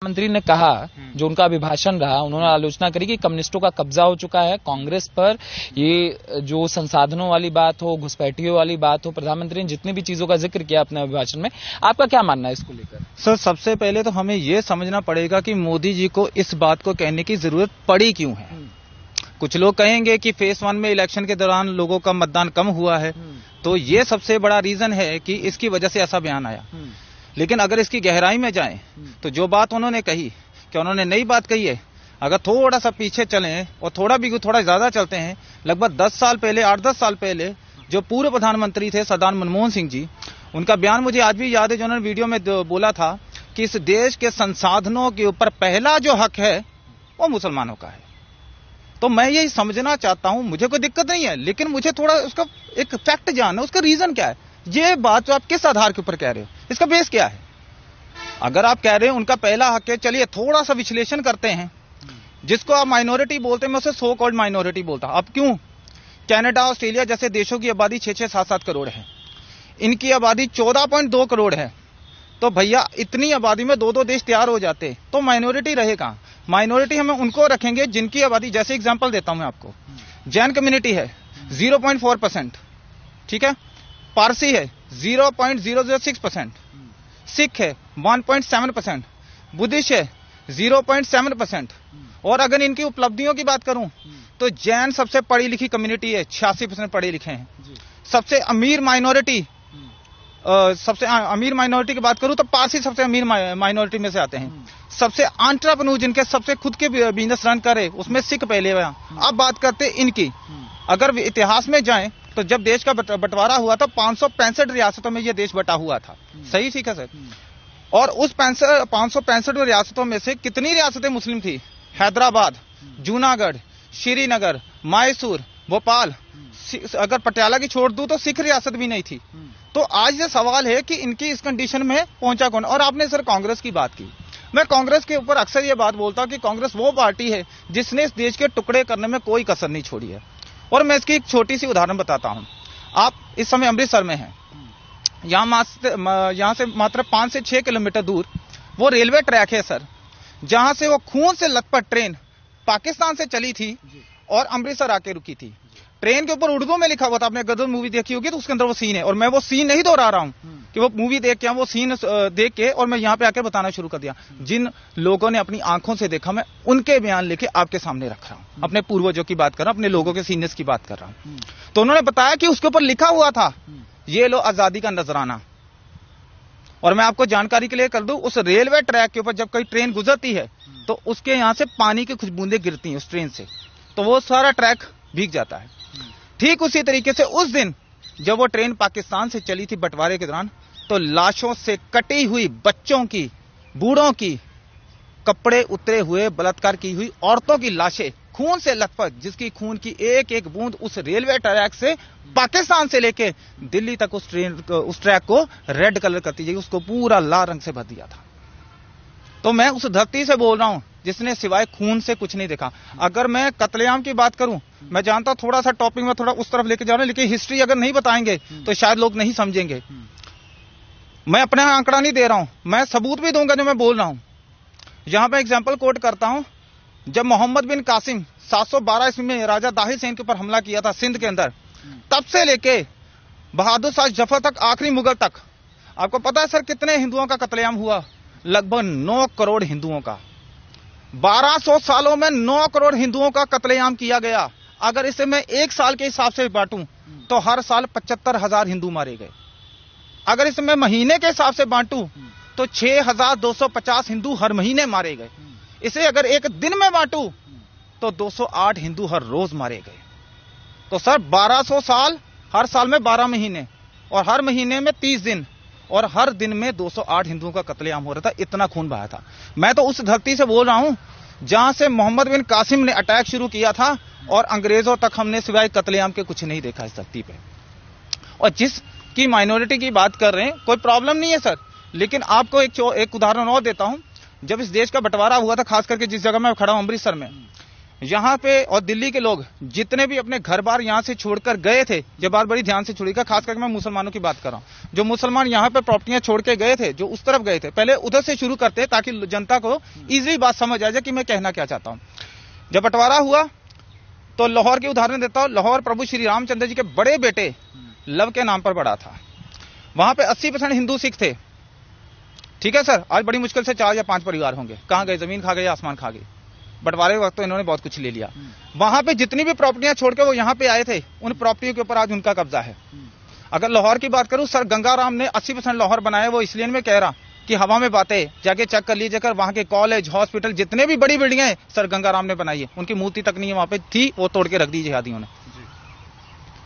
मंत्री ने कहा, जो उनका अभिभाषण रहा, उन्होंने आलोचना करी कि कम्युनिस्टों का कब्जा हो चुका है कांग्रेस पर। ये जो संसाधनों वाली बात हो, घुसपैठियों वाली बात हो, प्रधानमंत्री ने जितनी भी चीजों का जिक्र किया अपने अभिभाषण में, आपका क्या मानना है इसको लेकर? सर, सबसे पहले तो हमें यह समझना पड़ेगा कि मोदी जी को इस बात को कहने की जरूरत पड़ी क्यों है। कुछ लोग कहेंगे कि फेज 1 में इलेक्शन के दौरान लोगों का मतदान कम हुआ है, तो ये सबसे बड़ा रीजन है कि इसकी वजह से ऐसा बयान आया। लेकिन अगर इसकी गहराई में जाएं तो जो बात उन्होंने कही, क्या उन्होंने नई बात कही है? अगर थोड़ा सा पीछे चलें और थोड़ा ज्यादा चलते हैं, लगभग 10 साल पहले, 8-10 साल पहले जो पूर्व प्रधानमंत्री थे सरदार मनमोहन सिंह जी, उनका बयान मुझे आज भी याद है, जो उन्होंने वीडियो में बोला था कि इस देश के संसाधनों के ऊपर पहला जो हक है वो मुसलमानों का है। तो मैं यही समझना चाहता हूं, मुझे कोई दिक्कत नहीं है, लेकिन मुझे थोड़ा उसका एक फैक्ट जानना, उसका रीजन क्या है। ये बात जो आप किस आधार के ऊपर कह रहे हो, इसका बेस क्या है? अगर आप कह रहे हैं उनका पहला हक है, चलिए थोड़ा सा विश्लेषण करते हैं। जिसको आप माइनॉरिटी बोलते हैं, मैं उसे सो कॉल्ड माइनॉरिटी बोलता हूं। अब क्यों? कनाडा, ऑस्ट्रेलिया जैसे देशों की आबादी 6-6, 7-7 करोड़ है, इनकी आबादी 14.2 करोड़ है। तो भैया इतनी आबादी में 2-2 देश तैयार हो जाते, तो माइनॉरिटी रहेगा। माइनॉरिटी हमें उनको रखेंगे जिनकी आबादी, जैसे एग्जांपल देता हूं मैं आपको, जैन कम्युनिटी है 0.4%, ठीक है, पारसी है 0.006%, सिख है 1.7%, बुद्धिस्ट है 0.7%। और अगर इनकी उपलब्धियों की बात करूं तो जैन सबसे पढ़ी लिखी कम्युनिटी है, 86% पढ़े लिखे हैं। सबसे अमीर माइनॉरिटी, सबसे अमीर माइनॉरिटी की बात करूं तो पारसी सबसे अमीर माइनॉरिटी में से आते हैं। सबसे एंटरप्रेन्योर, जिनके सबसे खुद के बिजनेस रन करे, उसमें सिख पहले हुआ। अब बात करते इनकी, अगर इतिहास में जाएं तो जब देश का बंटवारा हुआ था 565 रियासतों में यह देश बटा हुआ था। सही, ठीक है सर। और उस 565 रियासतों में से कितनी रियासतें मुस्लिम थी? हैदराबाद, जूनागढ़, श्रीनगर, मैसूर, भोपाल, अगर पटियाला की छोड़ दूं तो सिख रियासत भी नहीं थी। तो आज ये सवाल है कि इनकी इस कंडीशन में पहुंचा कौन? और आपने सर कांग्रेस की बात की, मैं कांग्रेस के ऊपर अक्सर ये बात बोलता हूं कि कांग्रेस वो पार्टी है जिसने इस देश के टुकड़े करने में कोई कसर नहीं छोड़ी है। और मैं इसकी एक छोटी सी उदाहरण बताता हूं। आप इस समय अमृतसर में हैं, यहां से मात्र 5 से 6 किलोमीटर दूर वो रेलवे ट्रैक है सर, जहां से वो खून से लथपथ ट्रेन पाकिस्तान से चली थी और अमृतसर आके रुकी थी। ट्रेन के ऊपर उर्दू में लिखा हुआ था, आपने गदर मूवी देखी होगी तो उसके अंदर वो सीन है, और मैं वो सीन नहीं दोहरा रहा हूं कि वो मूवी देख के, वो सीन देख के और मैं यहां पे आकर बताना शुरू कर दिया। जिन लोगों ने अपनी आंखों से देखा, मैं उनके बयान लेके आपके सामने रख रहा हूं। अपने पूर्वजों की बात कर रहा हूं, अपने लोगों के सीनियर्स की बात कर रहा हूं। तो उन्होंने बताया कि उसके ऊपर लिखा हुआ था, ये लो आजादी का नजराना। और मैं आपको जानकारी के लिए कर दूं, उस रेलवे ट्रैक के ऊपर जब कोई ट्रेन गुजरती है तो उसके यहां से पानी की कुछ बूंदें गिरती हैं उस ट्रेन से, तो वो सारा ट्रैक भीग जाता है। ठीक उसी तरीके से उस दिन जब वो ट्रेन पाकिस्तान से चली थी बंटवारे के दौरान, तो लाशों से कटी हुई बच्चों की, बूढ़ों की, कपड़े उतरे हुए, बलात्कार की हुई औरतों की लाशें खून से लथपथ, जिसकी खून की एक एक बूंद उस रेलवे ट्रैक से पाकिस्तान से लेके दिल्ली तक उस ट्रैक को रेड कलर करती जाएगी, उसको पूरा लाल रंग से भर दिया था। तो मैं उस धरती से बोल रहा हूं जिसने सिवाय खून से कुछ नहीं देखा। अगर मैं कत्लेआम की बात करूं, मैं जानता हूं थोड़ा सा टॉपिक में थोड़ा उस तरफ लेके जा रहा हूं, लेकिन हिस्ट्री अगर नहीं बताएंगे तो शायद लोग नहीं समझेंगे। मैं अपना आंकड़ा नहीं दे रहा हूं, मैं सबूत भी दूंगा जो मैं बोल रहा हूं। यहां पर एग्जाम्पल कोट करता हूं, जब मोहम्मद बिन कासिम 712 ईस्वी में राजा दाहिर सेन के ऊपर हमला किया था सिंध के अंदर, तब से लेके बहादुर शाह जफर तक, आखिरी मुगल तक, आपको पता है सर कितने हिंदुओं का कत्लेआम हुआ? लगभग 9 करोड़ हिंदुओं का। 1200 सालों में 9 करोड़ हिंदुओं का कत्लेआम किया गया। अगर इसे मैं एक साल के हिसाब से बांटूं तो हर साल 75,000 हिंदू मारे गए। अगर इसे मैं महीने के हिसाब से बांटूं तो 6,250 हिंदू हर महीने मारे गए। इसे अगर एक दिन में बांटूं तो 208 हिंदू हर रोज मारे गए। तो सर 1200 साल, हर साल में 12 महीने, और हर महीने में 30 दिन, और हर दिन में 208 हिंदुओं का कत्लेआम हो रहा था। इतना खून बहाया था। मैं तो उस धरती से बोल रहा हूं जहां से मोहम्मद बिन कासिम ने अटैक शुरू किया था, और अंग्रेजों तक हमने सिवाय कत्लेआम के कुछ नहीं देखा इस धरती पे। और जिसकी माइनॉरिटी की बात कर रहे हैं, कोई प्रॉब्लम नहीं है सर, लेकिन आपको एक उदाहरण और देता हूं। जब इस देश का बंटवारा हुआ था, खास करके जिस जगह मैं खड़ा हूं अमृतसर में, यहाँ पे और दिल्ली के लोग जितने भी अपने घर बार यहाँ से छोड़कर गए थे, ये बात बड़ी ध्यान से छोड़िएगा, खास करके मैं मुसलमानों की बात कर रहा हूँ, जो मुसलमान यहाँ पे प्रॉपर्टियां छोड़ के गए थे, जो उस तरफ गए थे, पहले उधर से शुरू करते हैं ताकि जनता को इजीली बात समझ आ जाए कि मैं कहना क्या चाहता हूँ। जब बंटवारा हुआ तो लाहौर की उदाहरण देता हूँ। लाहौर प्रभु श्री रामचंद्र जी के बड़े बेटे लव के नाम पर पड़ा था। वहां पे 80% हिंदू सिख थे, ठीक है सर। आज बड़ी मुश्किल से 4 या 5 परिवार होंगे, कहां गए? जमीन खा गए, आसमान खा गए। बंटवारे के वक्त तो इन्होंने बहुत कुछ ले लिया। वहां पे जितनी भी प्रॉपर्टियां छोड़ के वो यहाँ पे आए थे, उन प्रॉपर्टियों के ऊपर आज उनका कब्जा है। अगर लाहौर की बात करूं, सर गंगाराम ने 80% लाहौर बनाया। वो इसलिए मैं कह रहा कि हवा में बातें, जाके चेक कर लीजिए, वहां के कॉलेज, हॉस्पिटल, जितने भी बड़ी बिल्डिंगें हैं सर गंगाराम ने बनाई है। उनकी मूर्ति तक नहीं है वहां पे थी, वो तोड़ के रख दी जिहादियों ने।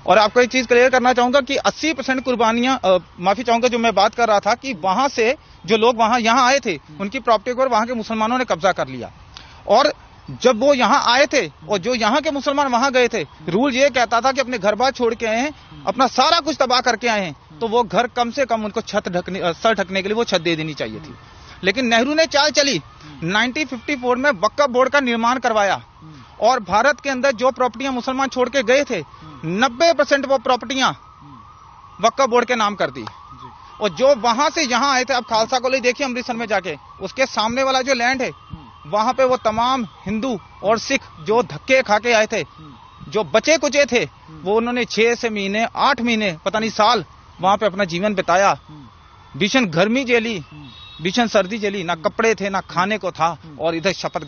और आपको एक चीज क्लियर करना चाहूंगा कि 80% कुर्बानियां, माफी चाहूंगा, जो मैं बात कर रहा था कि वहां से जो लोग वहां यहाँ आए थे, उनकी प्रॉपर्टी पर वहां के मुसलमानों ने कब्जा कर लिया। और जब वो यहाँ आए थे और जो यहाँ के मुसलमान वहां गए थे, रूल ये कहता था कि अपने घर बार छोड़ के आए हैं, अपना सारा कुछ तबाह करके आए हैं, तो वो घर कम से कम उनको सर ढकने के लिए वो छत दे देनी चाहिए थी। लेकिन नेहरू ने चाल चली, 1954 में वक्फ बोर्ड का निर्माण करवाया और भारत के अंदर जो प्रॉपर्टियां मुसलमान छोड़ के गए थे, 90% वो प्रॉपर्टियां वक्फ बोर्ड के नाम कर दी। और जो वहां से यहां आए थे, अब खालसा कॉलेज देखिए अमृतसर में जाके, उसके सामने वाला जो लैंड है, वहां पे वो तमाम हिंदू और सिख जो धक्के खा के आए थे, जो बचे कुचे थे, वो उन्होंने 6 से महीने, 8 महीने, पता नहीं साल वहां पे अपना जीवन बिताया। भीषण गर्मी झेली, भीषण सर्दी झेली, ना कपड़े थे, ना खाने को था, और इधर शपथ